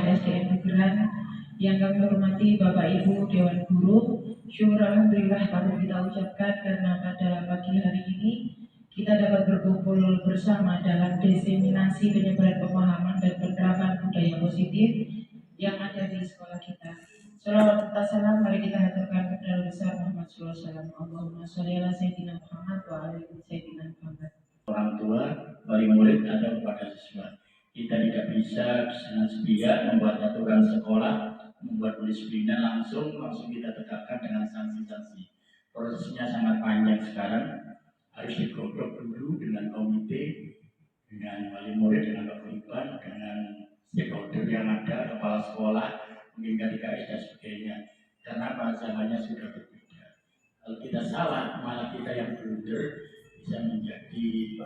Sekolah SDN Bugeran yang kami hormati Bapak Ibu Dewan Guru, syukur alhamdulillah patut kita ucapkan karena pada pagi hari ini kita dapat berkumpul bersama dalam diseminasi penyebaran pemahaman dan penerapan budaya positif yang ada di sekolah kita. Salawat serta salam mari kita haturkan kepada besar Muhammad SAW. Allahumma sholli ala sayyidina Muhammad wa ala sayyidina Muhammad. Orang tua, wali murid atau kepada siswa. Kita tidak bisa dengan sepihak membuat aturan sekolah, membuat disipliner langsung kita tegakkan dengan sanksi-sanksi. Prosesnya sangat panjang sekarang, harus digodok dulu dengan komite, dengan wali murid, dengan paguyuban, dengan stakeholder yang ada, kepala sekolah, mungkin KDKS dan sebagainya. Karena zamannya sudah berbeda. Kalau kita salah, malah kita yang blunder bisa menjadi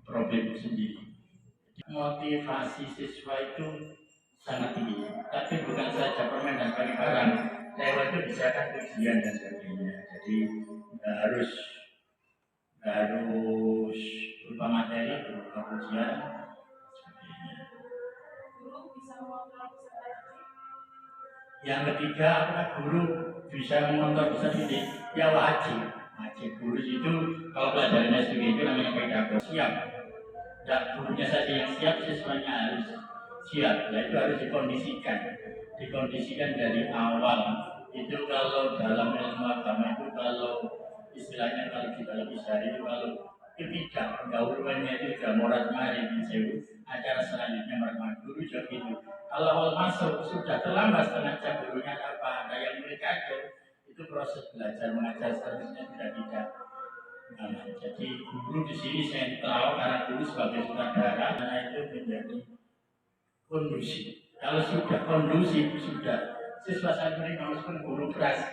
problem sendiri. Motivasi siswa itu sangat tinggi, tapi bukan saja permen dan barang-barang, lewat itu bisa kan ujian dan sebagainya. Jadi harus berupa materi, berupa ujian, sebagainya. Yang ketiga, apakah guru bisa mengontrol peserta didik? Ya wajib. Guru itu kalau pelajarannya seperti itu namanya pedagogi siap. Dan gurunya saja yang siap, siswanya harus siap. Nah, itu harus dikondisikan dari awal. Itu kalau dalam ilmu agama itu kalau istilahnya kalau kita lebih sehari itu kalau tidak pendahuluannya itu sudah morat marit acara selanjutnya mereka guru juga gitu. Kalau awal masuk sudah terlambat setengah jam gurunya apa ada yang mulai kacau, itu proses belajar mengajar seterusnya tidak. Nah, jadi guru di sini sentral karena guru sebagai sutradara karena itu menjadi kondusif. Kalau sudah kondusif sudah siswa santri meskipun guru keras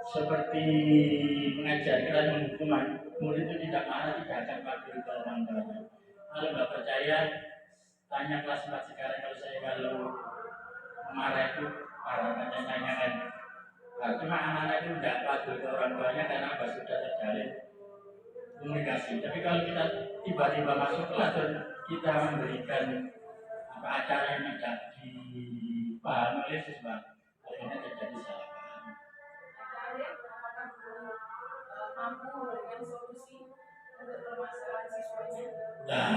seperti mengajar keras menghukuman murid itu tidak marah, tidak akan patuh ke orang tuanya. Kalau nggak percaya tanya kelas 4 sekarang kalau marah itu para tanyakan. Nah, cuma anak-anak itu tidak patuh ke orang tuanya karena apa sudah terjalin komunikasi. Tapi kalau kita tiba-tiba masuk kelas dan kita memberikan acara yang tidak dipahami oleh siswa, akhirnya terjadi salah paham. Mampu memberikan solusi untuk permasalahan siswanya. Nah,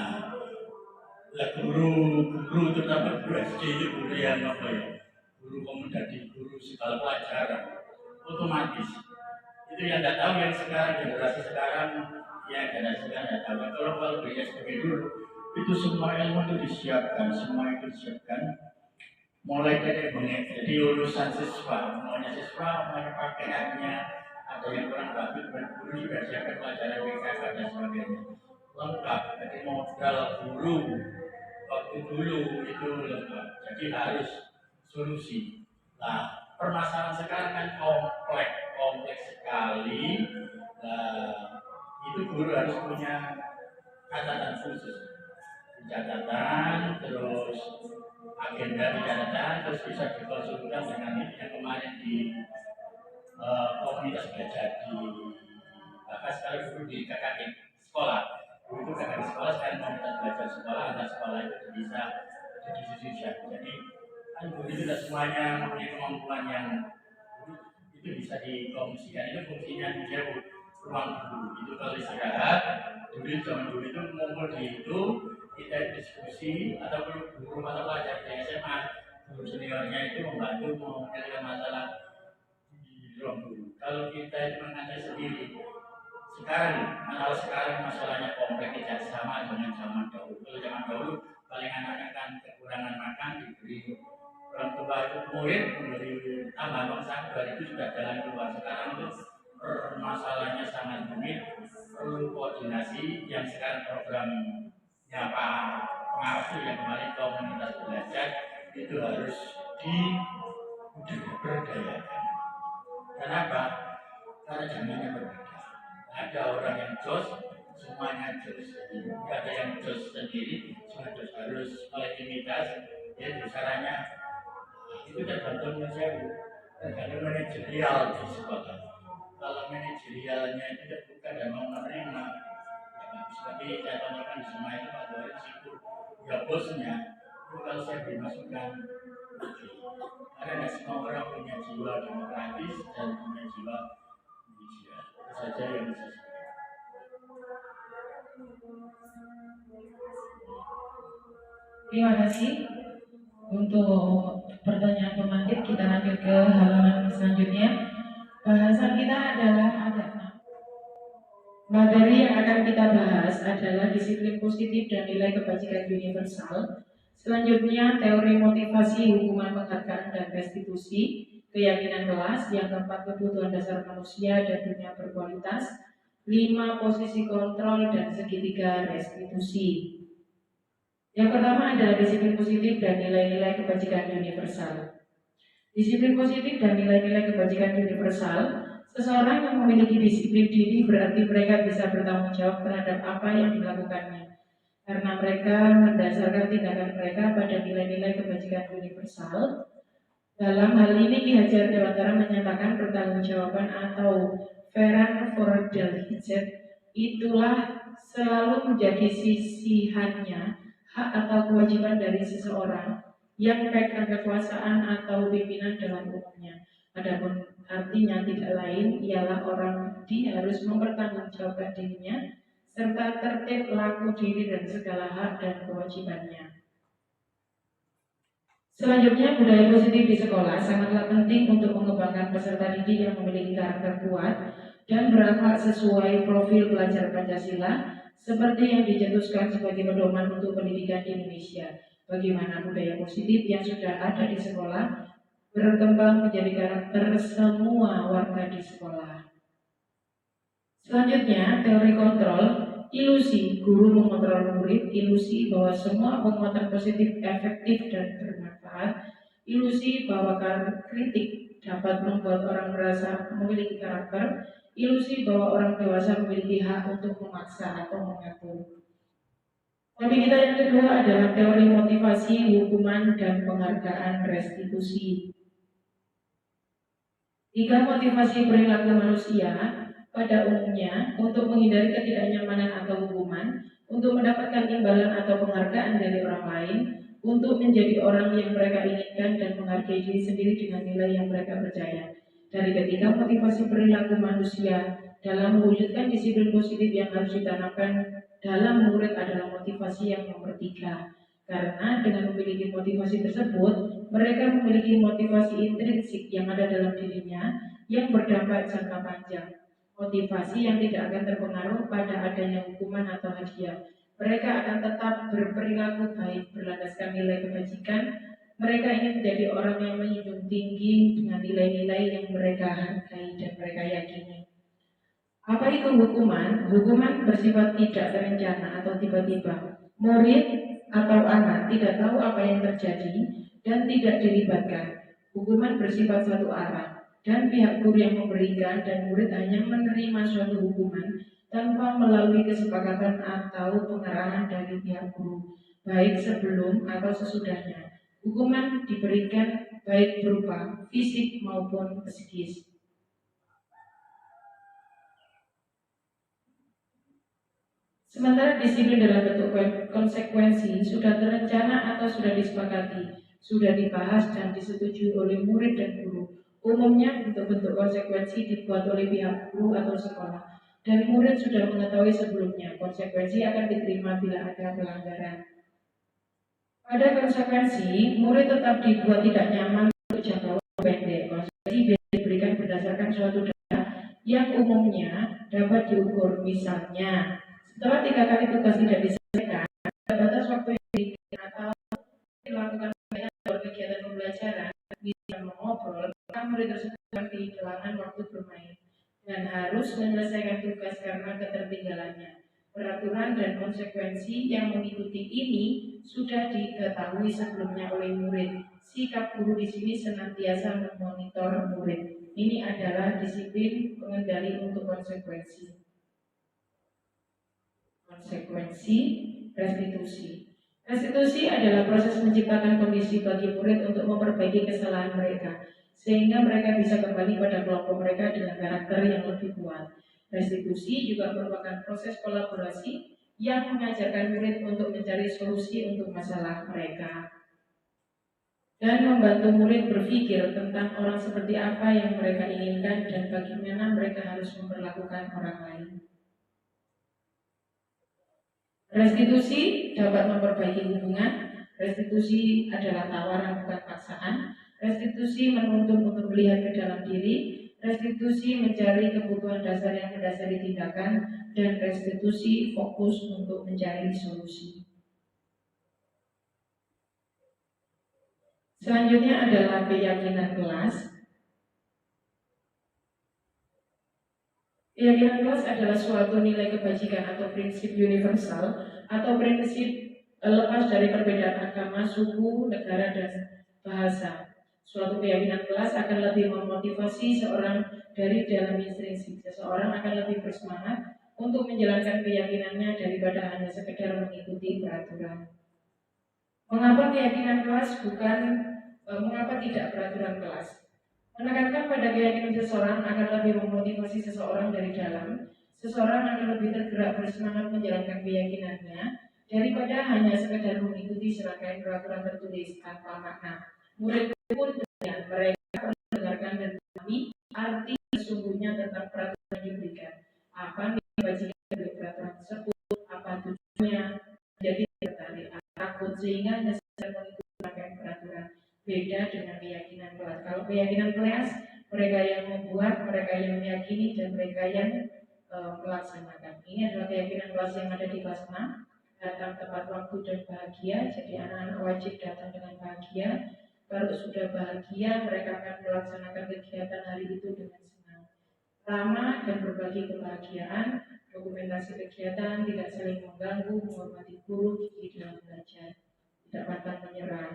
guru terutama guru SD itu guru yang guru komodasi, guru segala pelajaran, otomatis itu yang tidak tahu yang sekarang generasi sekarang tidak tahu. Kalau beliau sebagai dulu itu semua ilmu itu disiapkan, mulai dari jadi urusan siswa, maunya pakaiannya, ada yang kurang bagus, guru juga siapkan pelajaran BKK dan sebagainya lengkap. Jadi modal guru waktu dulu itu lengkap, jadi harus solusi. Nah, permasalahan sekarang kan kompleks sekali. Nah, itu guru harus punya catatan khusus, terus agenda catatan, terus bisa dikonsultasikan dengan yang kemarin di komunitas belajar di bahkan sekali dulu di KKN sekolah. Itu KKN sekolah sekarang komunitas belajar sekolah, antar sekolah itu bisa didiskusikan. Jadi kan guru itu tidak semuanya mempunyai kemampuan yang itu bisa dikongsikan. Itu fungsinya dia ruang guru. Itu kalau istirahat, zaman dulu itu ngumpul di itu kita diskusi atau guru mata pelajaran di SMA, guru seniornya itu membantu menyelesaikan masalah di ruang guru. Kalau kita itu mengajar sendiri, sekarang masalahnya kompleks, tidak sama dengan zaman dahulu. Kalau zaman dahulu paling anak-anak kan kekurangan makan diberi orang tua itu murid memberi tambahan uang saku itu sudah jalan keluar. Sekarang itu masalahnya sangat rumit, perlu koordinasi. Yang sekarang programnya Pak Pengawas yang kemarin komunitas belajar itu harus diberdayakan. Kenapa? Karena zamannya berbeda. Ada orang yang jos, semuanya jos. Tidak ada yang jos sendiri, semua jos. Harus kolektivitas. Jadi caranya itu tergantung manajerial di sekolah. Kalau manajerialnya itu tidak bukan dan mau menerima, ya bagus. Tapi saya contohkan di semua itu Pak Doris itu ya bosnya Itu kalau saya dimasukkan, karena tidak semua orang punya jiwa demokratis dan punya jiwa judicial. Itu saja yang bisa saya sampaikan. Terima kasih untuk pertanyaan pemantik. Kita lanjut ke halaman selanjutnya. Bahasan kita adalah ada 6. Materi yang akan kita bahas adalah disiplin positif dan nilai kebajikan universal. Selanjutnya teori motivasi, hukuman, penghargaan, dan restitusi, keyakinan kelas. Yang keempat, kebutuhan dasar manusia dan dunia berkualitas. 5, posisi kontrol dan segitiga restitusi. Yang pertama adalah disiplin positif dan nilai-nilai kebajikan universal. Disiplin positif dan nilai-nilai kebajikan universal. Seseorang yang memiliki disiplin diri berarti mereka bisa bertanggung jawab terhadap apa yang dilakukannya, karena mereka mendasarkan tindakan mereka pada nilai-nilai kebajikan universal. Dalam hal ini Ki Hajar Dewantara menyatakan pertanggungjawaban atau Verantwoordelijkheid itulah selalu menjadi sisihannya, hak atau kewajiban dari seseorang yang pegang kekuasaan atau pimpinan dalam umumnya. Adapun artinya tidak lain ialah orang harus mempertanggungjawabkan dirinya serta tertib laku diri dan segala hak dan kewajibannya. Selanjutnya, budaya positif di sekolah sangatlah penting untuk mengembangkan peserta didik yang memiliki karakter kuat dan berakhlak sesuai profil pelajar Pancasila seperti yang dicetuskan sebagai pedoman untuk pendidikan di Indonesia. Bagaimana budaya positif yang sudah ada di sekolah berkembang menjadi karakter semua warga di sekolah. Selanjutnya, teori kontrol, ilusi guru mengontrol murid, ilusi bahwa semua penguatan positif efektif dan bermanfaat, ilusi bahwa kritik dapat membuat orang merasa memiliki karakter, ilusi bahwa orang dewasa memiliki hak untuk memaksa atau mengatur. Topik kita yang kedua adalah teori motivasi, hukuman, dan penghargaan restitusi. 3, motivasi perilaku manusia pada umumnya untuk menghindari ketidaknyamanan atau hukuman, untuk mendapatkan imbalan atau penghargaan dari orang lain, untuk menjadi orang yang mereka inginkan dan menghargai diri sendiri dengan nilai yang mereka percaya. Dari ketiga motivasi perilaku manusia dalam mewujudkan disiplin positif yang harus ditanamkan dalam murid adalah motivasi yang nomor 3. Karena dengan memiliki motivasi tersebut, mereka memiliki motivasi intrinsik yang ada dalam dirinya yang berdampak jangka panjang. Motivasi yang tidak akan terpengaruh pada adanya hukuman atau hadiah. Mereka akan tetap berperilaku baik berlandaskan nilai kebajikan. Mereka ingin menjadi orang yang menjunjung tinggi dengan nilai-nilai yang mereka hargai dan mereka yakini. Apa itu hukuman? Hukuman bersifat tidak terencana atau tiba-tiba. Murid atau anak tidak tahu apa yang terjadi dan tidak dilibatkan. Hukuman bersifat satu arah dan pihak guru yang memberikan dan murid hanya menerima suatu hukuman tanpa melalui kesepakatan atau pengarahan dari pihak guru, baik sebelum atau sesudahnya. Hukuman diberikan baik berupa fisik maupun psikis. Sementara disiplin dalam bentuk konsekuensi sudah terencana atau sudah disepakati, sudah dibahas dan disetujui oleh murid dan guru. Umumnya bentuk-bentuk konsekuensi dibuat oleh pihak guru atau sekolah, dan murid sudah mengetahui sebelumnya konsekuensi akan diterima bila ada pelanggaran. Pada konsekuensi, murid tetap dibuat tidak nyaman untuk jangka waktu pendek. Konsekuensi diberikan berdasarkan suatu data yang umumnya dapat diukur, misalnya setelah 3 kali tugas tidak diselesaikan, batas waktu yang diberikan atau dilakukan dalam kegiatan pembelajaran bisa mengobrol, maka murid tersebut akan kehilangan waktu bermain dan harus menyelesaikan tugas karena ketertinggalannya. Peraturan dan konsekuensi yang mengikuti ini sudah diketahui sebelumnya oleh murid. Sikap guru di sini senantiasa memonitor murid. Ini adalah disiplin pengendali untuk konsekuensi. Konsekuensi restitusi. Restitusi adalah proses menciptakan kondisi bagi murid untuk memperbaiki kesalahan mereka, sehingga mereka bisa kembali pada kelompok mereka dengan karakter yang lebih kuat. Restitusi juga merupakan proses kolaborasi yang mengajarkan murid untuk mencari solusi untuk masalah mereka. dan membantu murid berpikir tentang orang seperti apa yang mereka inginkan dan bagaimana mereka harus memperlakukan orang lain. Restitusi dapat memperbaiki hubungan. Restitusi adalah tawaran bukan paksaan. Restitusi menuntun untuk melihat ke dalam diri. Restitusi mencari kebutuhan dasar yang mendasari tindakan. Dan restitusi fokus untuk mencari solusi. Selanjutnya adalah keyakinan kelas. Keyakinan kelas adalah suatu nilai kebajikan atau prinsip universal atau prinsip lepas dari perbedaan agama, suku, negara, dan bahasa. Suatu keyakinan kelas akan lebih memotivasi seorang dari dalam intrinsik. Seseorang akan lebih bersemangat untuk menjalankan keyakinannya daripada hanya sekedar mengikuti peraturan. Mengapa keyakinan kelas mengapa tidak peraturan kelas? Menekankan pada keyakinan seseorang akan lebih memotivasi seseorang dari dalam. Seseorang akan lebih tergerak bersemangat menjalankan keyakinannya daripada hanya sekedar mengikuti serangkaian peraturan tertulis tanpa makna. Murid pun demikian, mereka mendengarkan dan memahami arti sesungguhnya tentang peraturan yang diberikan. Apa nilai kebajikan dari peraturan tersebut? Apa tujuannya? Jadi tertarik, takut sehingga sedang mengikuti serangkaian peraturan. Beda dengan keyakinan kelas. Kalau keyakinan kelas, mereka yang membuat, mereka yang meyakini, dan mereka yang melaksanakan. Ini adalah keyakinan kelas yang ada di kelas 6. Datang tepat waktu dan bahagia. Jadi anak-anak wajib datang dengan bahagia. Kalau sudah bahagia, mereka akan melaksanakan kegiatan hari itu dengan senang. Ramah dan berbagi kebahagiaan. Dokumentasi kegiatan, tidak saling mengganggu, menghormati guru, gigi dalam belajar, tidak pantang menyerah.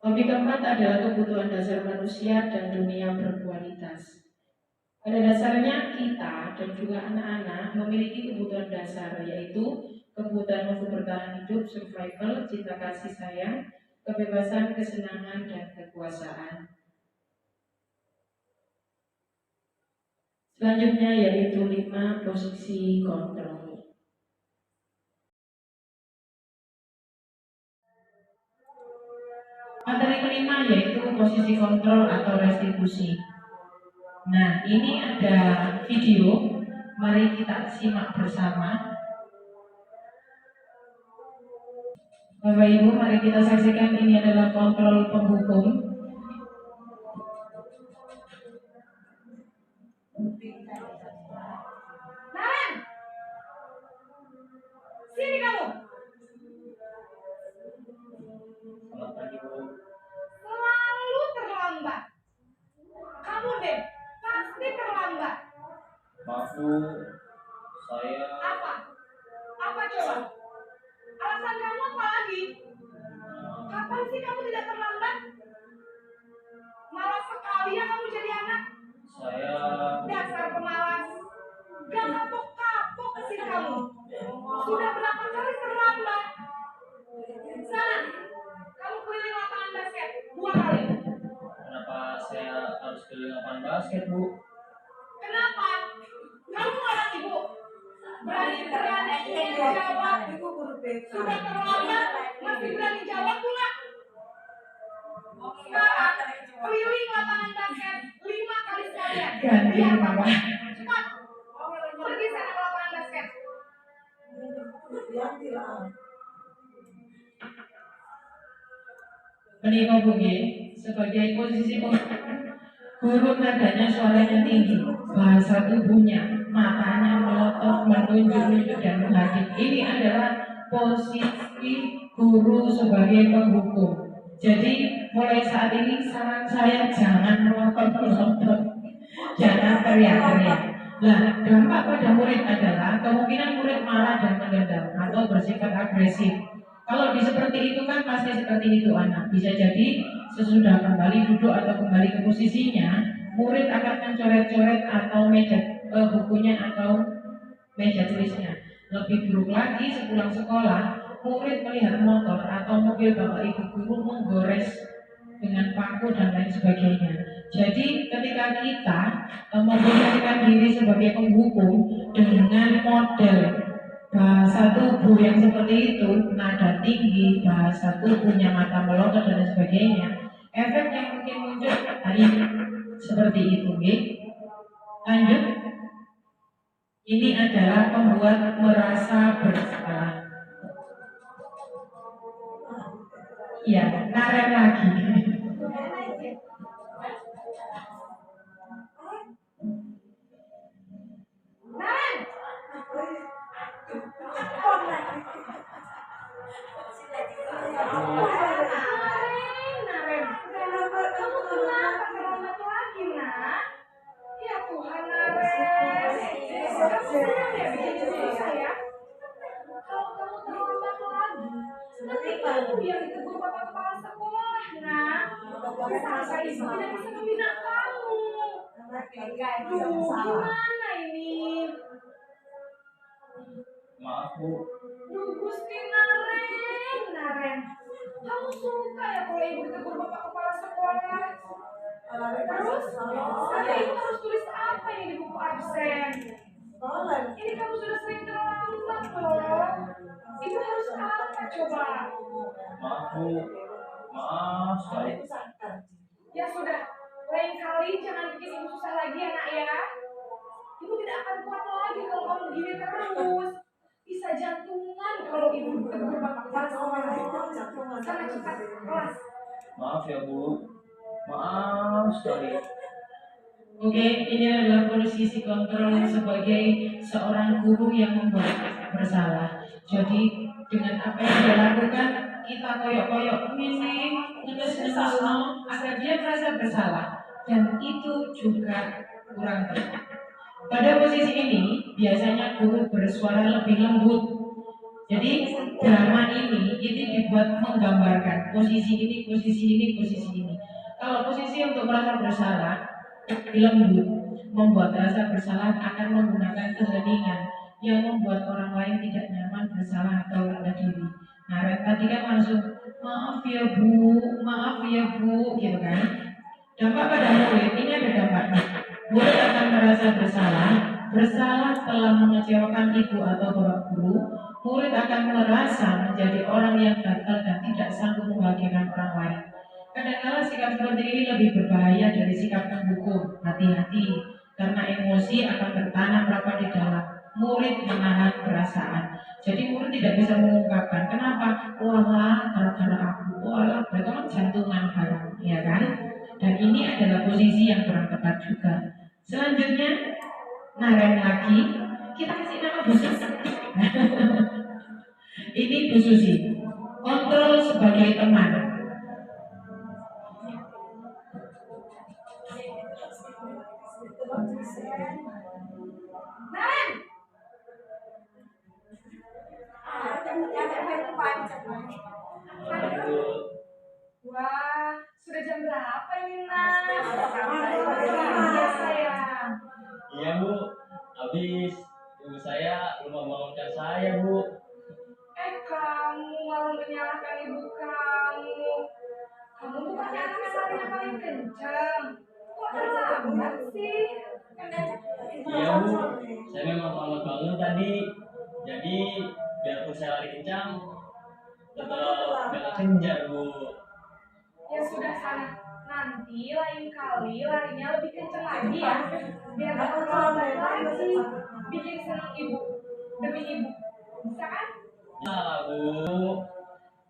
Topik keempat adalah kebutuhan dasar manusia dan dunia berkualitas. Pada dasarnya kita dan juga anak-anak memiliki kebutuhan dasar, yaitu kebutuhan untuk bertahan hidup, survival, cinta kasih sayang, kebebasan, kesenangan, dan kekuasaan. Selanjutnya yaitu 5 posisi kontrol. Materi kelima yaitu posisi kontrol atau restitusi. Nah, ini ada video, mari kita simak bersama. Bapak Ibu, mari kita saksikan, ini adalah kontrol penghukum. Naren, sini kamu. Selalu terlambat. Kamu deh, pasti terlambat. Maaf Bu, saya Apa? Apa coba? Alasan kamu apa lagi? Kapan sih kamu tidak terlambat? Malas sekali ya kamu jadi anak. saya Dasar pemalas. Gak kapok-kapok sih kamu. Sudah berapa kali terlambat? Sana, kamu keliling lapangan basket 2 kali. kenapa saya harus keliling lapangan basket Bu? Kenapa? Kamu anak ibu. Berani-berani jawab. Sudah terlambat, masih berani jawab pula. Sekarang keliling lapangan basket 5 kali sekalian. Biar papa. Cepat. Pergi sana ke lapangan basket. Menika bunyi sebagai posisi guru, nadanya suaranya tinggi, bahasa tubuhnya, matanya melotot, menunjuk-nunjuk dan menghadap. Ini adalah posisi guru sebagai penghukum. Jadi mulai saat ini saran saya jangan melotot-melotot, jangan teriak-teriak. Nah, dampak pada murid adalah kemungkinan murid marah dan mendendam atau bersifat agresif. Kalau seperti itu kan pasti seperti itu anak. Bisa jadi sesudah kembali duduk atau kembali ke posisinya, murid akan mencoret-coret atau meja bukunya atau meja tulisnya. Lebih buruk lagi sepulang sekolah, murid melihat motor atau mobil bapak ibu guru menggores dengan paku dan lain sebagainya. Jadi ketika kita memposisikan diri sebagai penghukum dengan model Bahasa tubuh yang seperti itu, nada tinggi, bahasa tubuhnya mata melotot dan sebagainya, efek yang mungkin muncul tadi seperti itu, Lanjut. Ini adalah membuat merasa bersalah. Ya, ngaret lagi. Yang ditegur bapak kepala sekolah, nak. Sampai ibu tidak bisa membina kamu. Duh, gimana ini? Maaf Bu. Duh, Gusti Naren. Kamu suka ya kalau ibu ditegur bapak kepala sekolah? Terus, nanti ibu harus tulis apa ini di buku absen? Ini kamu sudah sering terlambat loh. Ibu harus apa coba? Maaf Bu. Maaf sekali. Ya sudah, lain kali jangan bikin ibu susah lagi ya nak ya. Ibu tidak akan kuat lagi kalau kamu begini terus. Bisa jantungan kalau ibu tegur bapak kepala sekolah. Sana cepat kelas. Maaf ya Bu. Maaf sekali. Oke, ini adalah posisi kontrol sebagai seorang guru yang membuat bersalah. Jadi dengan apa yang dia lakukan, kita koyok-koyok ini, ngenes agar dia merasa bersalah. Dan itu juga kurang tepat. Pada posisi ini, biasanya guru bersuara lebih lembut. Jadi drama ini dibuat menggambarkan posisi ini, posisi ini, posisi ini. Kalau posisi untuk merasa bersalah, lembut, membuat rasa bersalah akan menggunakan keheningan yang membuat orang lain tidak nyaman, bersalah atau rendah diri. Nah, tadi kan langsung maaf ya bu, gitu kan. Dampak pada murid ini ada dampaknya. Murid akan merasa bersalah telah mengecewakan ibu atau bapak guru. Murid akan merasa menjadi orang yang gagal dan tidak sanggup membahagiakan orang lain. Kadang-kadang sikap seperti ini lebih berbahaya dari sikap menghukum. Hati-hati, karena emosi akan bertanam rapat di dalam. Murid menahan perasaan. Jadi murid tidak bisa mengungkapkan kenapa. Walah, gara-gara aku. Walah, mereka kan jantungan barang, ya kan? Dan ini adalah posisi yang kurang tepat juga. Selanjutnya, Naren lagi. Kita kasih nama Bu Susi. Ini Bu Susi. Kontrol sebagai teman. Wah, sudah jam berapa ini nak? Biasa ya. Iya Bu. Habis ibu saya lupa bangunkan saya Bu. Kamu malah menyalahkan ibu kamu. Kamu bukannya anak yang larinya paling kencang. Kok terlambat sih? Iya Bu. Saya memang terlambat bangun tadi. Jadi biarpun saya lari kencang, tetap gak kejar Bu. Ya sudah sana. Nanti lain kali larinya lebih kencang lagi ya. Biar gak terlambat lagi. Bikin senang ibu. Demi ibu. Bisa kan? Nah Bu.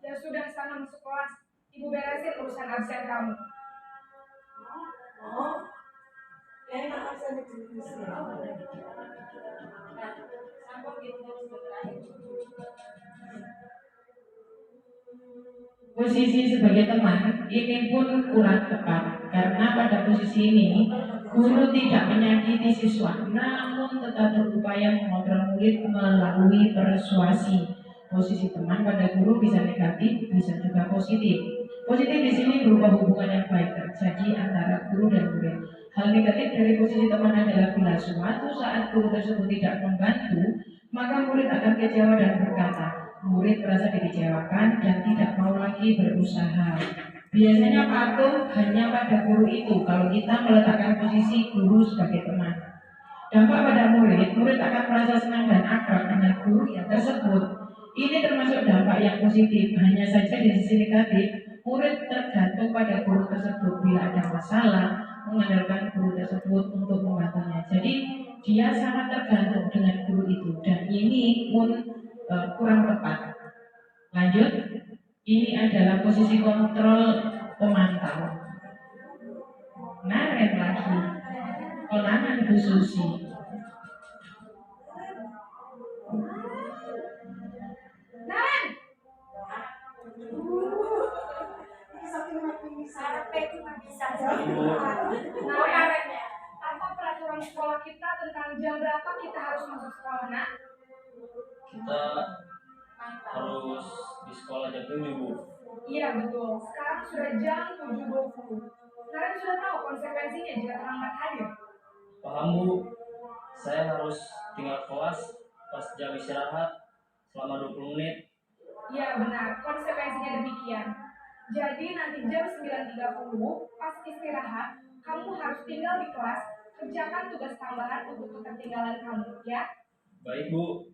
Ya sudah sana masuk kelas. Ibu beresin urusan absen kamu. Posisi sebagai teman ini pun kurang tepat karena pada posisi ini guru tidak menyakiti siswa, namun tetap berupaya mengontrol murid melalui persuasi. Posisi teman pada guru bisa negatif, bisa juga positif. Positif di sini berupa hubungan yang baik terjadi antara guru dan murid. Hal negatif dari posisi teman adalah bila suatu saat guru tersebut tidak membantu, maka murid akan kecewa dan berkata, murid merasa dikecewakan dan tidak mau lagi berusaha. Biasanya patuh hanya pada guru itu kalau kita meletakkan posisi guru sebagai teman. Dampak pada murid, murid akan merasa senang dan akrab dengan guru yang tersebut. Ini termasuk dampak yang positif. Hanya saja di sisi negatif, murid tergantung pada guru tersebut. Bila ada masalah, mengandalkan guru tersebut untuk membantunya. Jadi dia sangat tergantung dengan guru itu, dan ini pun kurang tepat. Lanjut, ini adalah posisi kontrol pemantau. Naren lagi, konangan Bu Susi. Naren, Ibu, Naren, apa peraturan sekolah kita tentang jam berapa kita harus masuk sekolah, nak? kita harus di sekolah jam 7, Bu. Iya betul, sekarang sudah jam 7.20. Naren sudah tahu konsekuensinya jika terlambat hadir. Paham, Bu. Saya harus tinggal kelas pas jam istirahat selama 20 menit. Iya benar, konsekuensinya demikian. Jadi nanti jam 9.30 pas istirahat, kamu harus tinggal di kelas, kerjakan tugas tambahan untuk ketertinggalan kamu, ya. Baik, Bu.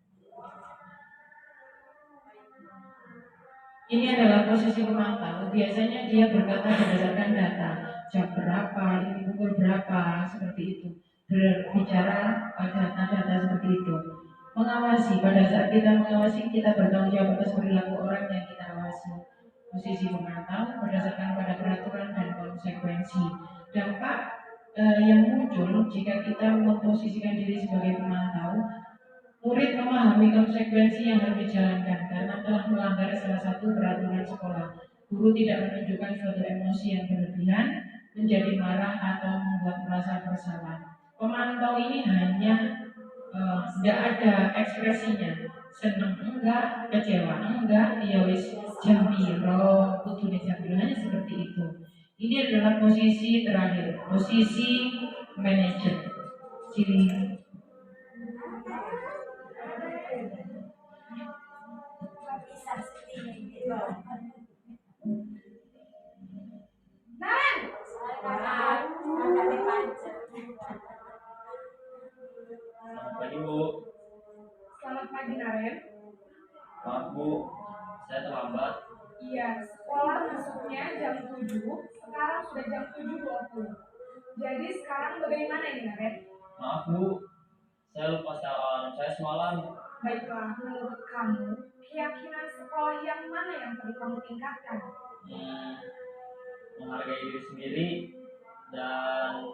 Ini adalah posisi pemantau. Biasanya dia berkata berdasarkan data, jam berapa, ini pukul berapa, seperti itu. Berbicara data-data seperti itu. Mengawasi, pada saat kita mengawasi, kita bertanggung jawab atas perilaku orang yang kita awasi. Posisi pemantau berdasarkan pada peraturan dan konsekuensi. Dampak yang muncul jika kita memposisikan diri sebagai pemantau, murid memahami konsekuensi yang harus dijalankan karena telah melanggar salah satu peraturan sekolah. Guru tidak menunjukkan suatu emosi yang berlebihan, menjadi marah atau membuat merasa bersalah. Pemantau ini hanya tidak ada ekspresinya, senang enggak, kecewa enggak, ya wis jam piro, kudune jam piro, hanya seperti itu. Ini adalah posisi terakhir, posisi manajer. Ciri Naren, Selamat pagi, Bu. selamat pagi Naren. Maaf, Bu. Saya terlambat. Iya, sekolah masuknya jam 7, sekarang sudah jam 7.20. Jadi sekarang bagaimana ini Naren? Maaf, Bu. Saya lupa setel alarm saya semalam. Baiklah, menurut kamu, keyakinan sekolah yang mana yang perlu kamu tingkatkan? Menghargai diri sendiri dan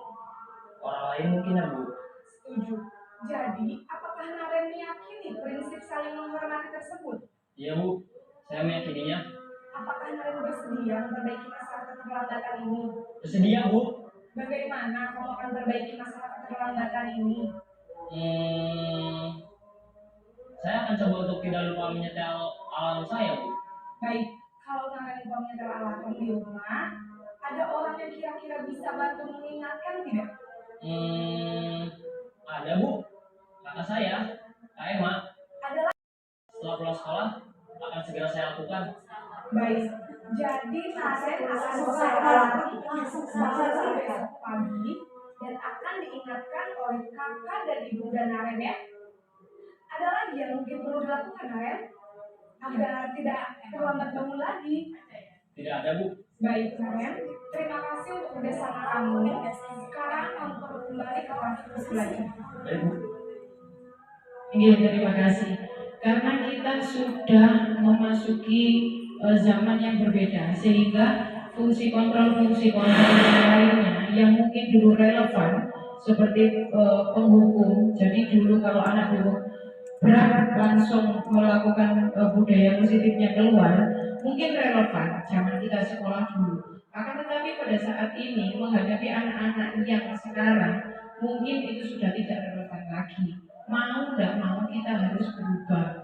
orang lain mungkin, ya, Bu. Setuju. Jadi, apakah Naren meyakini prinsip saling menghormati tersebut? Iya, Bu. Saya meyakininya. Apakah Naren bersedia memperbaiki masalah keterlambatan ini? Bersedia, Bu. Bagaimana kamu akan memperbaiki masalah keterlambatan ini? Saya akan coba untuk tidak lupa menyetel alarm saya, Bu. Baik, kalau Naren lupa menyetel alarm di rumah, ada orang yang kira-kira bisa bantu mengingatkan tidak? Ada, Bu. Kakak saya, Kak Emma. Adalah Setelah pulang sekolah, akan segera saya lakukan. baik. Jadi Naren akan membuat alarm besok pagi dan akan diingatkan oleh kakak dan ibunda Naren, ya. Ada lagi yang mungkin perlu dilakukan Naren agar tidak terlambat bangun lagi. Tidak ada, Bu. Baik Naren, terima kasih untuk kerjasama kamu. Sekarang kamu perlu kembali ke kelas belajar. Baik, Bu. Iya, terima kasih. Karena kita sudah memasuki zaman yang berbeda, sehingga fungsi kontrol yang lainnya yang mungkin dulu relevan seperti penghukum. Jadi dulu kalau anak dulu berat langsung melakukan budaya positifnya keluar, mungkin relevan zaman kita sekolah dulu. Akan tetapi pada saat ini menghadapi anak-anak yang sekarang, mungkin itu sudah tidak relevan lagi. Mau tidak mau kita harus berubah.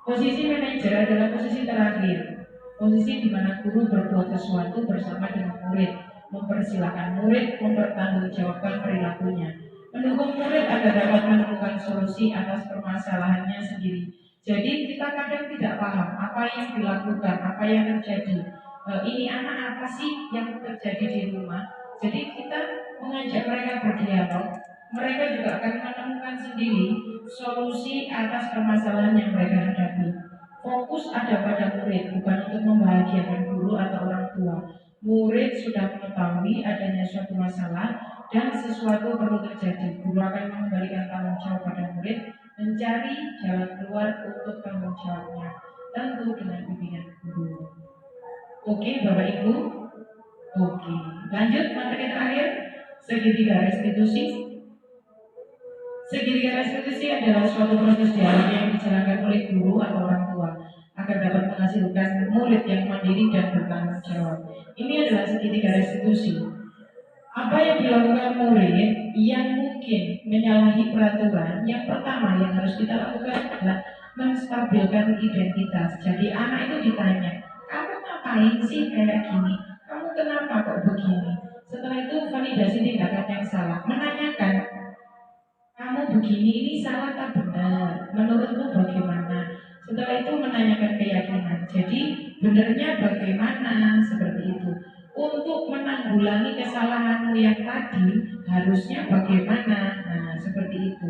Posisi manajer adalah posisi terakhir, posisi di mana guru berbuat sesuatu bersama dengan murid, mempersilahkan murid mempertanggungjawabkan perilakunya, mendukung murid agar dapat menemukan solusi atas permasalahannya sendiri. Jadi kita kadang tidak paham apa yang dilakukan, apa yang terjadi. Ini anak apa sih yang terjadi di rumah? Jadi kita mengajak mereka berdialog, mereka juga akan sendiri solusi atas permasalahan yang mereka hadapi. Fokus ada pada murid, bukan untuk membahagiakan guru atau orang tua. Murid sudah mengetahui adanya suatu masalah dan sesuatu perlu terjadi. Guru akan mengembalikan tanggung jawab pada murid, mencari jalan keluar untuk tanggung jawabnya, tentu dengan bimbingan guru. Oke, Bapak Ibu? Oke, lanjut materi terakhir, segitiga restitusi. Segitiga restitusi adalah suatu proses dialog yang dijalankan oleh guru atau orang tua agar dapat menghasilkan murid yang mandiri dan bertanggung jawab. Ini adalah segitiga restitusi. Apa yang dilakukan murid yang mungkin menyalahi peraturan, yang pertama yang harus kita lakukan adalah menstabilkan identitas. Jadi anak itu ditanya, kamu ngapain sih kayak gini? Kamu kenapa kok begini? Setelah itu validasi tindakan yang salah, menanyakan, kamu begini ini salah tak benar? Menurutmu bagaimana? Setelah itu menanyakan keyakinan. Jadi benarnya bagaimana? Seperti itu. Untuk menanggulangi kesalahanmu yang tadi harusnya bagaimana? Nah, seperti itu.